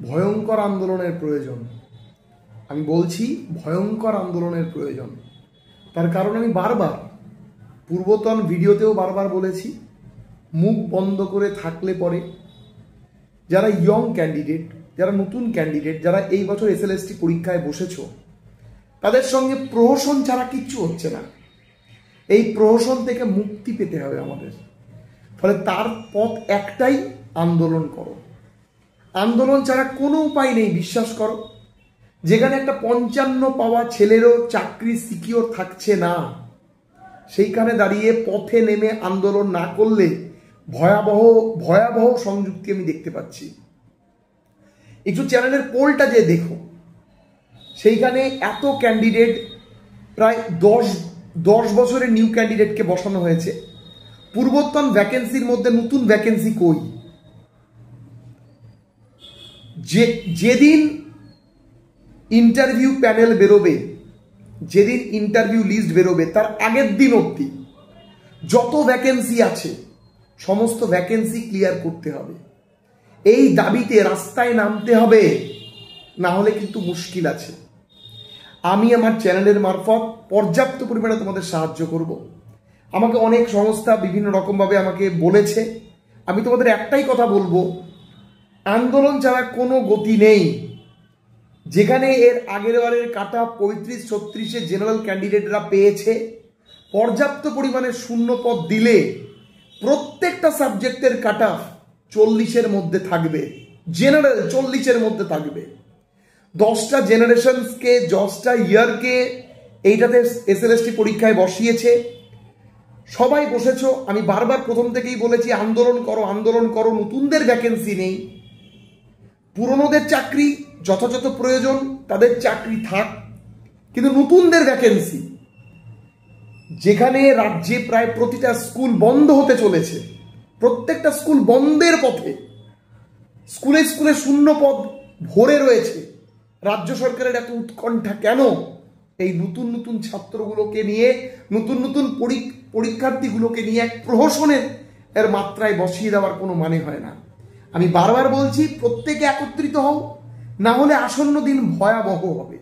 ভয়ঙ্কর আন্দোলনের প্রয়োজন। আমি বলছি ভয়ঙ্কর আন্দোলনের প্রয়োজন। তার কারণ আমি বারবার পূর্বতন ভিডিওতেও বারবার বলেছি, মুখ বন্ধ করে থাকলে পরে যারা ইয়ং ক্যান্ডিডেট, যারা নতুন ক্যান্ডিডেট, যারা এই বছর এসএলএসটি পরীক্ষায় বসেছ, তাদের সঙ্গে প্রহসন ছাড়া কিচ্ছু হচ্ছে না। এই প্রহসন থেকে মুক্তি পেতে হবে আমাদের। ফলে তার পথ একটাই, আন্দোলন করো। আন্দোলন ছাড়া কোনো উপায় নেই, বিশ্বাস করো। যেখানে একটা 55 পাওয়া ছেলেরও চাকরি সিকিওর থাকছে না, সেইখানে দাঁড়িয়ে পথে নেমে আন্দোলন না করলে ভয়াবহ ভয়াবহ সংযুক্তি আমি দেখতে পাচ্ছি। একটু চ্যানেলের পোলটা যে দেখো, সেইখানে এত ক্যান্ডিডেট, প্রায় 10 বছরের নিউ ক্যান্ডিডেটকে বসানো হয়েছে। পূর্বতন ভ্যাকেন্সির মধ্যে নতুন ভ্যাকেন্সি কই? যেদিন ইন্টারভিউ প্যানেল বেরোবে, যেদিন ইন্টারভিউ লিস্ট বেরোবে, তার আগের দিন অবধি যত ভ্যাকেন্সি আছে সমস্ত ভ্যাকেন্সি ক্লিয়ার করতে হবে। এই দাবিতে রাস্তায় নামতে হবে, না হলে কিন্তু মুশকিল আছে। আমি আমার চ্যানেলের মারফত পর্যাপ্ত পরিমাণে তোমাদের সাহায্য করব। আমাকে অনেক সংস্থা বিভিন্ন রকমভাবে আমাকে বলেছে। আমি তোমাদের একটাই কথা বলবো, আন্দোলন ছাড়া কোনো গতি নেই। যেখানে এর আগের বারের কাট অফ 35-36-এ জেনারেল ক্যান্ডিডেটরা পেয়েছে, পর্যাপ্ত পরিমাণে শূন্য পদ দিলে প্রত্যেকটা সাবজেক্টের কাট অফ 40-এর মধ্যে থাকবে, জেনারেল 40-এর মধ্যে থাকবে। 10টা জেনারেশনসকে, 10টা ইয়ারকে এইটাতে এসএলএসটি পরীক্ষায় বসিয়েছে। সবাই বসেছো। আমি বারবার প্রথম থেকেই বলেছি, আন্দোলন করো, আন্দোলন করো। নতুনদের ভ্যাকেন্সি নেই, পুরনোদের চাকরি যথাযথ প্রয়োজন, তাদের চাকরি থাক, কিন্তু নতুনদের ভ্যাকেন্সি। যেখানে রাজ্যে প্রায় প্রতিটা স্কুল বন্ধ হতে চলেছে, প্রত্যেকটা স্কুল বন্ধের পথে, স্কুলে স্কুলে শূন্য পদ ভরে রয়েছে, রাজ্য সরকারের এত উৎকণ্ঠা কেন? এই নতুন নতুন ছাত্রগুলোকে নিয়ে, নতুন নতুন পরীক্ষার্থীগুলোকে নিয়ে এক প্রহসনের এর মাত্রায় বসিয়ে দেওয়ার কোনো মানে হয় না। আমি বারবার বলছি, প্রত্যেকে একত্রিত হও, না হলে আসন্ন দিন ভয়াবহ হবে,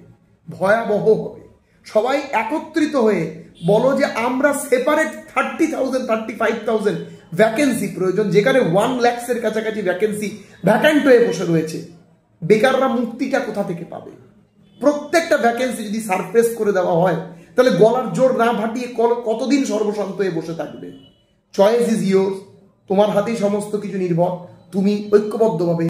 ভয়াবহ হবে। সবাই একত্রিত হয়ে বলো যে আমরা সেপারেট 30,000-35,000 ভ্যাকেন্সি প্রয়োজন, যেখানে 1 লাখের কাছাকাছি ভ্যাকেন্সি ভ্যাকান্ট হয়ে বসে রয়েছে। বেকাররা মুক্তিটা কোথা থেকে পাবে? প্রত্যেকটা ভ্যাকেন্সি যদি সারপ্রেস করে দেওয়া হয়, তাহলে গলার জোর না ভাটিয়ে কতদিন সর্বশান্ত হয়ে বসে থাকবে? Choice is your. তোমার হাতেই সমস্ত কিছু নির্ভর। তুমি ঐক্যবদ্ধভাবে